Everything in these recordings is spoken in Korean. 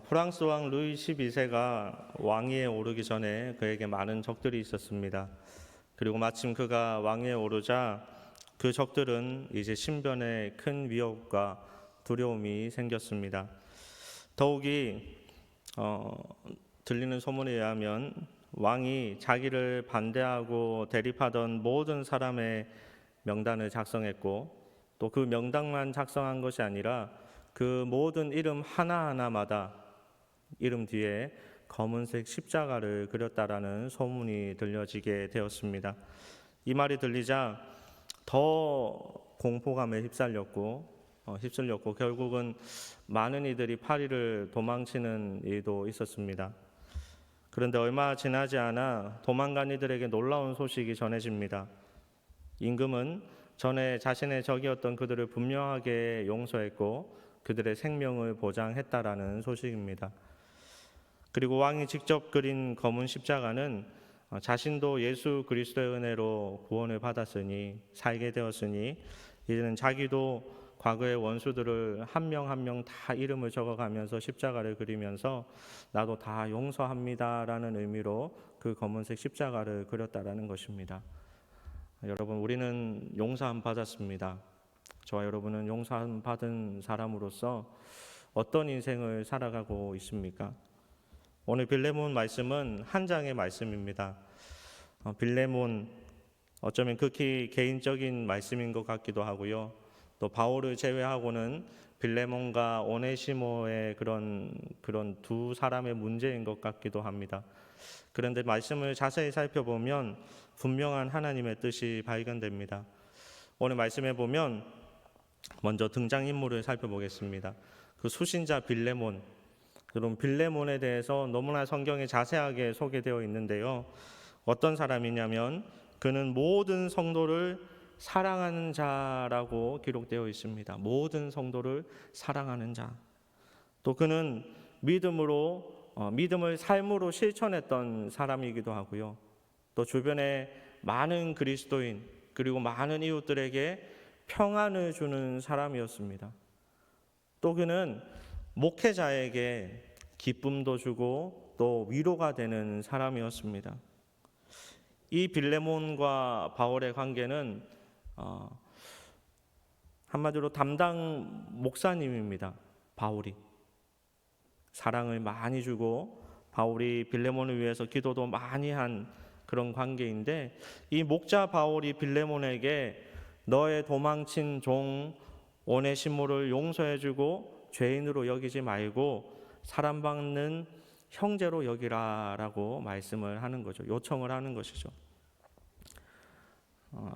프랑스 왕 루이 12세가 왕위에 오르기 전에 그에게 많은 적들이 있었습니다. 그리고 마침 그가 왕위에 오르자 그 적들은 이제 신변에 큰 위협과 두려움이 생겼습니다. 더욱이 들리는 소문에 의하면 왕이 자기를 반대하고 대립하던 모든 사람의 명단을 작성했고, 또 그 명단만 작성한 것이 아니라 그 모든 이름 하나하나마다 이름 뒤에 검은색 십자가를 그렸다라는 소문이 들려지게 되었습니다. 이 말이 들리자 더 공포감에 휩쓸렸고 결국은 많은 이들이 파리를 도망치는 일도 있었습니다. 그런데 얼마 지나지 않아 도망간 이들에게 놀라운 소식이 전해집니다. 임금은 전에 자신의 적이었던 그들을 분명하게 용서했고 그들의 생명을 보장했다라는 소식입니다. 그리고 왕이 직접 그린 검은 십자가는 자신도 예수 그리스도의 은혜로 구원을 받았으니, 살게 되었으니 이제는 자기도 과거의 원수들을 한 명 한 명 다 이름을 적어가면서 십자가를 그리면서 나도 다 용서합니다라는 의미로 그 검은색 십자가를 그렸다라는 것입니다. 여러분, 우리는 용서함 받았습니다. 저와 여러분은 용서함 받은 사람으로서 어떤 인생을 살아가고 있습니까? 오늘 빌레몬 말씀은 한 장의 말씀입니다. 빌레몬, 어쩌면 극히 개인적인 말씀인 것 같기도 하고요. 또 바울을 제외하고는 빌레몬과 오네시모의 그런 두 사람의 문제인 것 같기도 합니다. 그런데 말씀을 자세히 살펴보면 분명한 하나님의 뜻이 발견됩니다. 오늘 말씀에 보면 먼저 등장인물을 살펴보겠습니다. 그 수신자 빌레몬. 여러분, 빌레몬에 대해서 너무나 성경에 자세하게 소개되어 있는데요. 어떤 사람이냐면 그는 모든 성도를 사랑하는 자라고 기록되어 있습니다. 모든 성도를 사랑하는 자. 또 그는 믿음을 삶으로 실천했던 사람이기도 하고요. 또 주변에 많은 그리스도인 그리고 많은 이웃들에게 평안을 주는 사람이었습니다. 또 그는 목회자에게 기쁨도 주고 또 위로가 되는 사람이었습니다. 이 빌레몬과 바울의 관계는 한마디로 담당 목사님입니다. 바울이 사랑을 많이 주고 바울이 빌레몬을 위해서 기도도 많이 한 그런 관계인데, 이 목자 바울이 빌레몬에게 너의 도망친 종 오네시모를 용서해주고 죄인으로 여기지 말고 사랑받는 형제로 여기라라고 말씀을 하는 거죠. 요청을 하는 것이죠.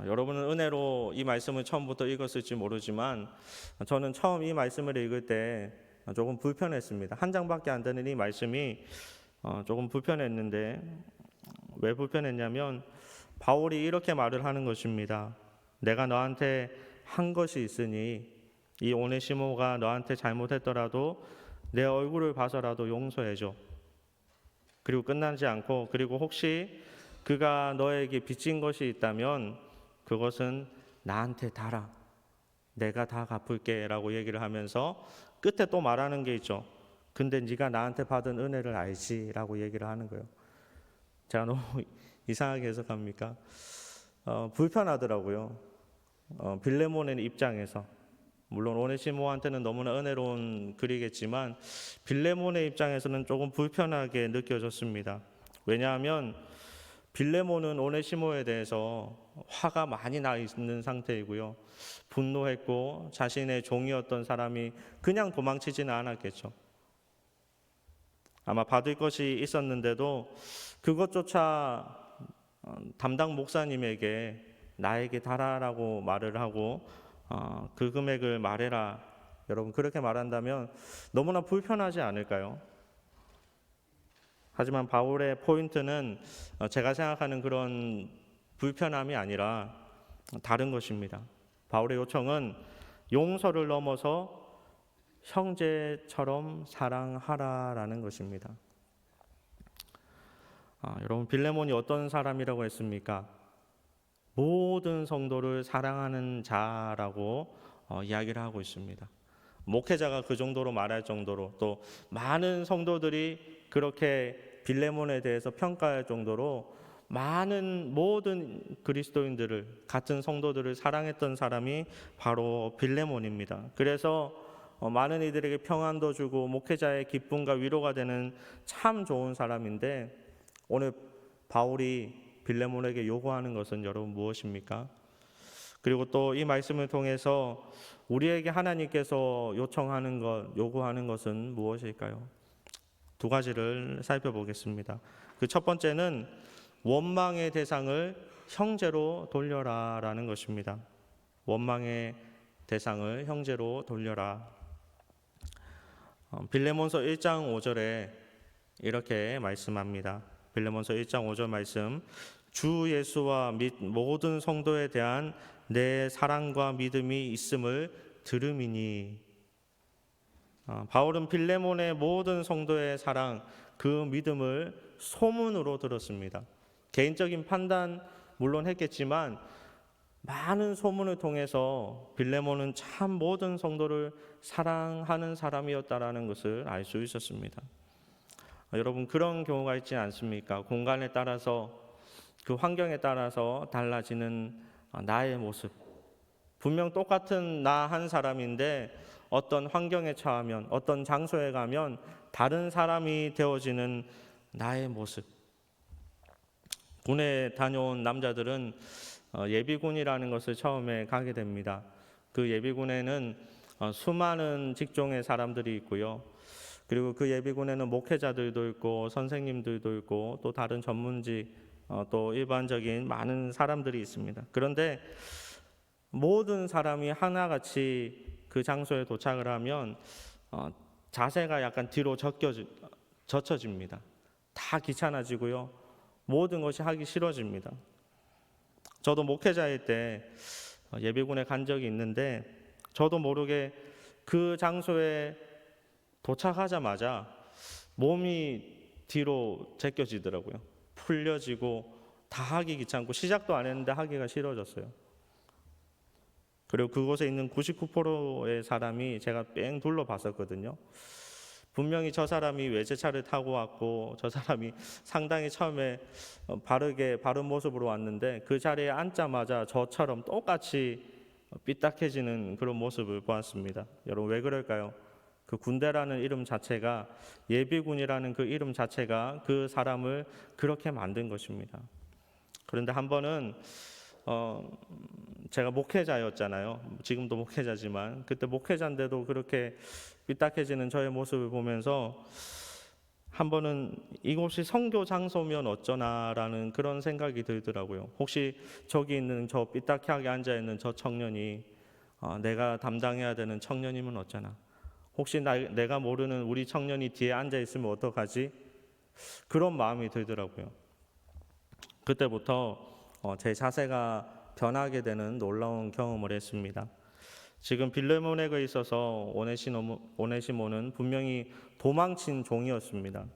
여러분은 은혜로 이 말씀을 처음부터 읽었을지 모르지만 저는 처음 이 말씀을 읽을 때 조금 불편했습니다. 한 장밖에 안 되는 이 말씀이 조금 불편했는데, 왜 불편했냐면 바울이 이렇게 말을 하는 것입니다. 내가 너한테 한 것이 있으니 이 오네시모가 너한테 잘못했더라도 내 얼굴을 봐서라도 용서해줘. 그리고 끝나지 않고, 그리고 혹시 그가 너에게 빚진 것이 있다면 그것은 나한테 달아. 내가 다 갚을게 라고 얘기를 하면서 끝에 또 말하는 게 있죠. 근데 네가 나한테 받은 은혜를 알지 라고 얘기를 하는 거예요. 제가 너무 이상하게 해석합니까? 불편하더라고요. 빌레몬의 입장에서. 물론 오네시모한테는 너무나 은혜로운 글이겠지만 빌레몬의 입장에서는 조금 불편하게 느껴졌습니다. 왜냐하면 빌레몬은 오네시모에 대해서 화가 많이 나 있는 상태이고요. 분노했고 자신의 종이었던 사람이 그냥 도망치지는 않았겠죠. 아마 받을 것이 있었는데도 그것조차 담당 목사님에게 나에게 달아라고 말을 하고 그 금액을 말해라. 여러분, 그렇게 말한다면 너무나 불편하지 않을까요? 하지만 바울의 포인트는 제가 생각하는 그런 불편함이 아니라 다른 것입니다. 바울의 요청은 용서를 넘어서 형제처럼 사랑하라라는 것입니다. 여러분, 빌레몬이 어떤 사람이라고 했습니까? 모든 성도를 사랑하는 자라고 이야기를 하고 있습니다. 목회자가 그 정도로 말할 정도로 또 많은 성도들이 그렇게 빌레몬에 대해서 평가할 정도로 많은 모든 그리스도인들을 같은 성도들을 사랑했던 사람이 바로 빌레몬입니다. 그래서 많은 이들에게 평안도 주고 목회자의 기쁨과 위로가 되는 참 좋은 사람인데 오늘 바울이 빌레몬에게 요구하는 것은 여러분 무엇입니까? 그리고 또 이 말씀을 통해서 우리에게 하나님께서 요청하는 것, 요구하는 것은 무엇일까요? 두 가지를 살펴보겠습니다. 그 첫 번째는 원망의 대상을 형제로 돌려라라는 것입니다. 원망의 대상을 형제로 돌려라. 빌레몬서 1장 5절에 이렇게 말씀합니다. 빌레몬서 1장 5절 말씀. 주 예수와 및 모든 성도에 대한 내 사랑과 믿음이 있음을 들음이니. 바울은 빌레몬의 모든 성도의 사랑, 그 믿음을 소문으로 들었습니다. 개인적인 판단 물론 했겠지만 많은 소문을 통해서 빌레몬은 참 모든 성도를 사랑하는 사람이었다라는 것을 알 수 있었습니다. 여러분 그런 경우가 있지 않습니까? 공간에 따라서 그 환경에 따라서 달라지는 나의 모습. 분명 똑같은 나 한 사람인데 어떤 환경에 처하면 어떤 장소에 가면 다른 사람이 되어지는 나의 모습. 군에 다녀온 남자들은 예비군이라는 것을 처음에 가게 됩니다. 그 예비군에는 수많은 직종의 사람들이 있고요. 그리고 그 예비군에는 목회자들도 있고 선생님들도 있고 또 다른 전문직 또 일반적인 많은 사람들이 있습니다. 그런데 모든 사람이 하나같이 그 장소에 도착을 하면 자세가 약간 뒤로 젖혀집니다. 다 귀찮아지고요. 모든 것이 하기 싫어집니다. 저도 목회자일 때 예비군에 간 적이 있는데 저도 모르게 그 장소에 도착하자마자 몸이 뒤로 제껴지더라고요. 풀려지고 다 하기 귀찮고 시작도 안 했는데 하기가 싫어졌어요. 그리고 그곳에 있는 99%의 사람이 제가 뺑 둘러봤었거든요. 분명히 저 사람이 외제차를 타고 왔고 저 사람이 상당히 처음에 바른 모습으로 왔는데 그 자리에 앉자마자 저처럼 똑같이 삐딱해지는 그런 모습을 보았습니다. 여러분 왜 그럴까요? 그 군대라는 이름 자체가 예비군이라는 그 이름 자체가 그 사람을 그렇게 만든 것입니다. 그런데 한 번은 제가 목회자였잖아요. 지금도 목회자지만 그때 목회자인데도 그렇게 삐딱해지는 저의 모습을 보면서 한 번은 이곳이 선교 장소면 어쩌나라는 그런 생각이 들더라고요. 혹시 저기 있는 저 삐딱하게 앉아있는 저 청년이 내가 담당해야 되는 청년이면 어쩌나. 혹시 내가 모르는 우리 청년이 뒤에 앉아있으면 어떡하지? 그런 마음이 들더라고요. 그때부터 제 자세가 변하게 되는 놀라운 경험을 했습니다. 지금 빌레몬에게 있어서 오네시모는 분명히 도망친 종이었습니다.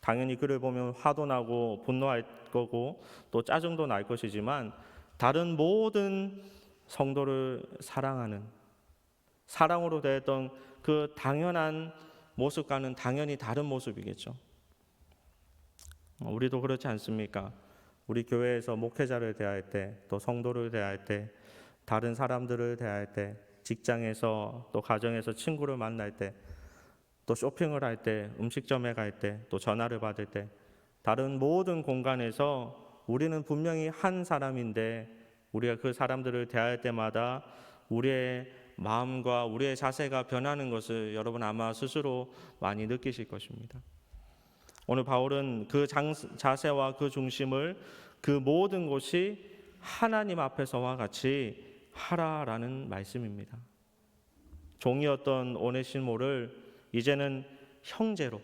당연히 그를 보면 화도 나고 분노할 거고 또 짜증도 날 것이지만 다른 모든 성도를 사랑하는 사랑으로 대했던 그 당연한 모습과는 당연히 다른 모습이겠죠. 우리도 그렇지 않습니까? 우리 교회에서 목회자를 대할 때, 또 성도를 대할 때, 다른 사람들을 대할 때, 직장에서 또 가정에서 친구를 만날 때, 또 쇼핑을 할 때, 음식점에 갈 때, 또 전화를 받을 때, 다른 모든 공간에서 우리는 분명히 한 사람인데 우리가 그 사람들을 대할 때마다 우리의 마음과 우리의 자세가 변하는 것을 여러분 아마 스스로 많이 느끼실 것입니다. 오늘 바울은 그 자세와 그 중심을 그 모든 곳이 하나님 앞에서와 같이 하라라는 말씀입니다. 종이었던 오네시모를 이제는 형제로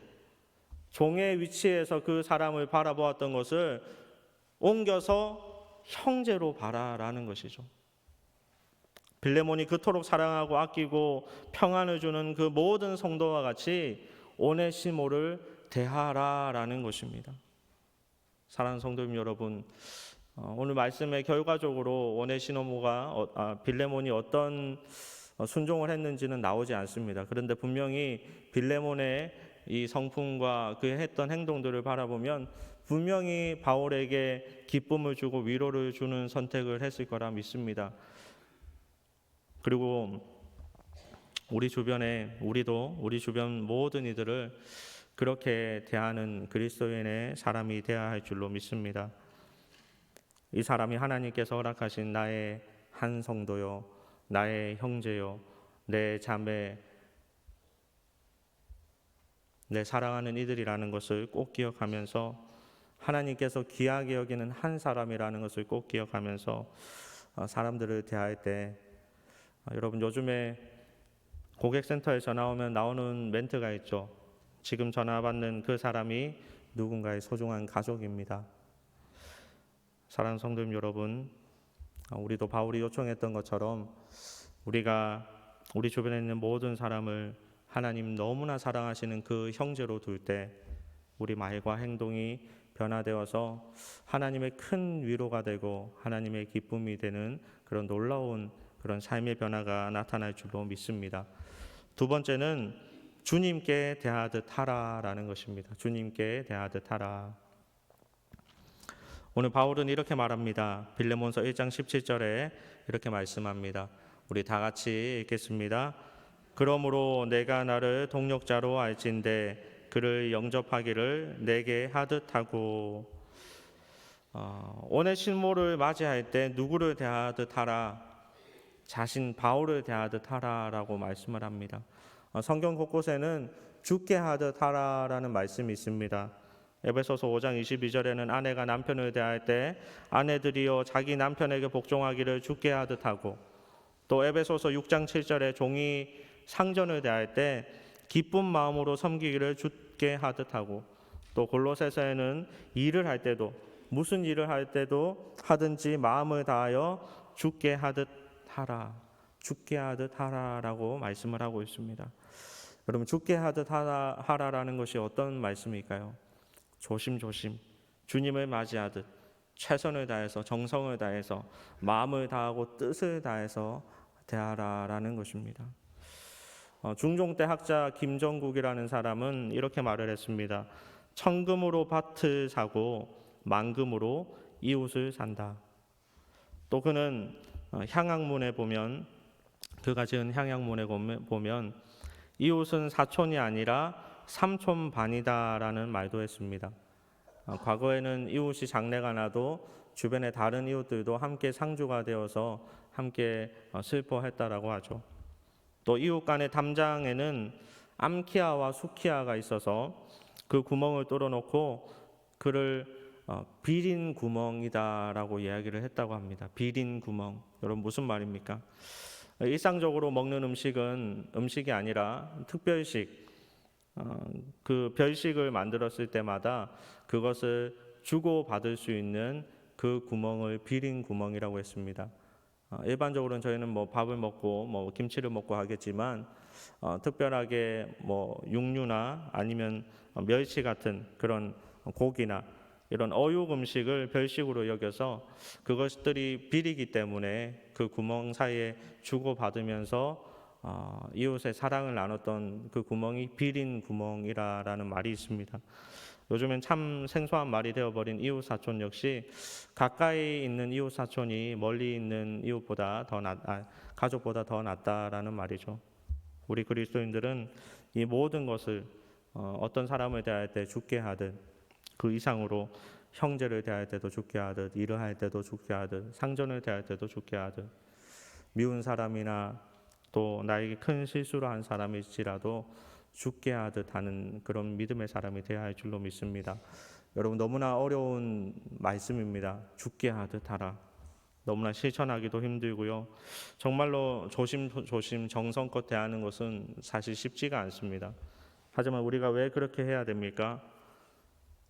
종의 위치에서 그 사람을 바라보았던 것을 옮겨서 형제로 봐라라는 것이죠. 빌레몬이 그토록 사랑하고 아끼고 평안을 주는 그 모든 성도와 같이 오네시모를 대하라라는 것입니다. 사랑하는 성도님 여러분, 오늘 말씀의 결과적으로 빌레몬이 어떤 순종을 했는지는 나오지 않습니다. 그런데 분명히 빌레몬의 이 성품과 그 했던 행동들을 바라보면 분명히 바울에게 기쁨을 주고 위로를 주는 선택을 했을 거라 믿습니다. 그리고 우리 주변에 우리 주변 모든 이들을 그렇게 대하는 그리스도인의 사람이 되어야 할 줄로 믿습니다. 이 사람이 하나님께서 허락하신 나의 한 성도요, 나의 형제요, 내 자매, 내 사랑하는 이들이라는 것을 꼭 기억하면서 하나님께서 귀하게 여기는 한 사람이라는 것을 꼭 기억하면서 사람들을 대할 때 여러분 요즘에 고객센터에 전화 오면 나오는 멘트가 있죠. 지금 전화 받는 그 사람이 누군가의 소중한 가족입니다. 사랑하는 성도님 여러분, 우리도 바울이 요청했던 것처럼 우리가 우리 주변에 있는 모든 사람을 하나님 너무나 사랑하시는 그 형제로 둘 때 우리 말과 행동이 변화되어서 하나님의 큰 위로가 되고 하나님의 기쁨이 되는 그런 놀라운 그런 삶의 변화가 나타날 줄로 믿습니다. 두 번째는 주님께 대하듯 하라라는 것입니다. 주님께 대하듯 하라. 오늘 바울은 이렇게 말합니다. 빌레몬서 1장 17절에 이렇게 말씀합니다. 우리 다 같이 읽겠습니다. 그러므로 내가 나를 동력자로 알진대 그를 영접하기를 내게 하듯 하고. 오네시모를 맞이할 때 누구를 대하듯 하라? 자신 바울을 대하듯 하라라고 말씀을 합니다. 성경 곳곳에는 죽게 하듯 하라라는 말씀이 있습니다. 에베소서 5장 22절에는 아내가 남편을 대할 때 아내들이여 자기 남편에게 복종하기를 죽게 하듯 하고, 또 에베소서 6장 7절에 종이 상전을 대할 때 기쁜 마음으로 섬기기를 죽게 하듯 하고, 또 골로새서에는 일을 할 때도 무슨 일을 할 때도 하든지 마음을 다하여 죽게 하듯 하라, 죽게 하듯 하라라고 말씀을 하고 있습니다. 여러분 죽게 하듯 하라라는 것이 어떤 말씀일까요? 조심조심 주님을 맞이하듯 최선을 다해서 정성을 다해서 마음을 다하고 뜻을 다해서 대하라라는 것입니다. 중종 때 학자 김정국이라는 사람은 이렇게 말을 했습니다. 천금으로 밭을 사고 만금으로 이웃을 산다. 또 그는 향학문에 보면 그가 지은 향학문에 보면 이웃은 사촌이 아니라 삼촌 반이다라는 말도 했습니다. 과거에는 이웃이 장례가 나도 주변의 다른 이웃들도 함께 상주가 되어서 함께 슬퍼했다라고 하죠. 또 이웃 간의 담장에는 암키아와 수키아가 있어서 그 구멍을 뚫어놓고 그를 비린 구멍이다라고 이야기를 했다고 합니다. 비린 구멍. 여러분 무슨 말입니까? 일상적으로 먹는 음식은 음식이 아니라 특별식, 그 별식을 만들었을 때마다 그것을 주고받을 수 있는 그 구멍을 비린 구멍이라고 했습니다. 일반적으로는 저희는 뭐 밥을 먹고 뭐 김치를 먹고 하겠지만 특별하게 뭐 육류나 아니면 멸치 같은 그런 고기나 이런 어육 음식을 별식으로 여겨서 그것들이 비리기 때문에 그 구멍 사이에 주고받으면서 이웃의 사랑을 나눴던 그 구멍이 비린 구멍이라는 말이 있습니다. 요즘엔 참 생소한 말이 되어버린 이웃 사촌 역시 가까이 있는 이웃 사촌이 멀리 있는 이웃보다 가족보다 더 낫다라는 말이죠. 우리 그리스도인들은 이 모든 것을 어떤 사람을 대할 때 죽게 하듯 그 이상으로 형제를 대할 때도 죽게 하듯 일을 할 때도 죽게 하듯 상전을 대할 때도 죽게 하듯 미운 사람이나 또 나에게 큰 실수를 한 사람일지라도 죽게 하듯 하는 그런 믿음의 사람이 되어야 할 줄로 믿습니다. 여러분 너무나 어려운 말씀입니다. 죽게 하듯 하라. 너무나 실천하기도 힘들고요. 정말로 조심조심 정성껏 대하는 것은 사실 쉽지가 않습니다. 하지만 우리가 왜 그렇게 해야 됩니까?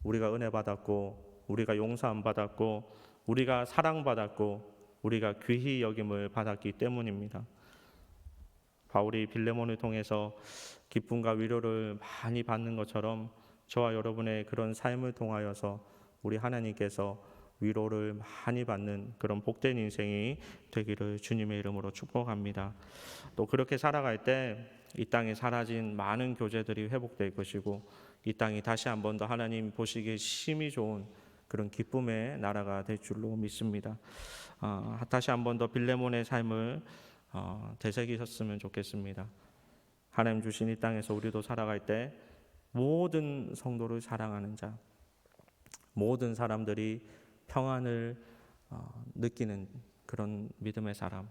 우리가 은혜 받았고 우리가 용서함 받았고 우리가 사랑받았고 우리가 귀히 여김을 받았기 때문입니다. 바울이 빌레몬을 통해서 기쁨과 위로를 많이 받는 것처럼 저와 여러분의 그런 삶을 통하여서 우리 하나님께서 위로를 많이 받는 그런 복된 인생이 되기를 주님의 이름으로 축복합니다. 또 그렇게 살아갈 때 이 땅에 사라진 많은 교제들이 회복될 것이고 이 땅이 다시 한 번 더 하나님 보시기에 심히 좋은 그런 기쁨의 나라가 될 줄로 믿습니다. 다시 한 번 더 빌레몬의 삶을 되새기셨으면 좋겠습니다. 하나님 주신 이 땅에서 우리도 살아갈 때 모든 성도를 사랑하는 자, 모든 사람들이 평안을 느끼는 그런 믿음의 사람,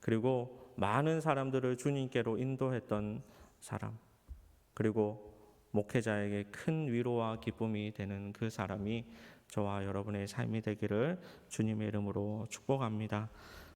그리고 많은 사람들을 주님께로 인도했던 사람, 그리고 목회자에게 큰 위로와 기쁨이 되는 그 사람이 저와 여러분의 삶이 되기를 주님의 이름으로 축복합니다.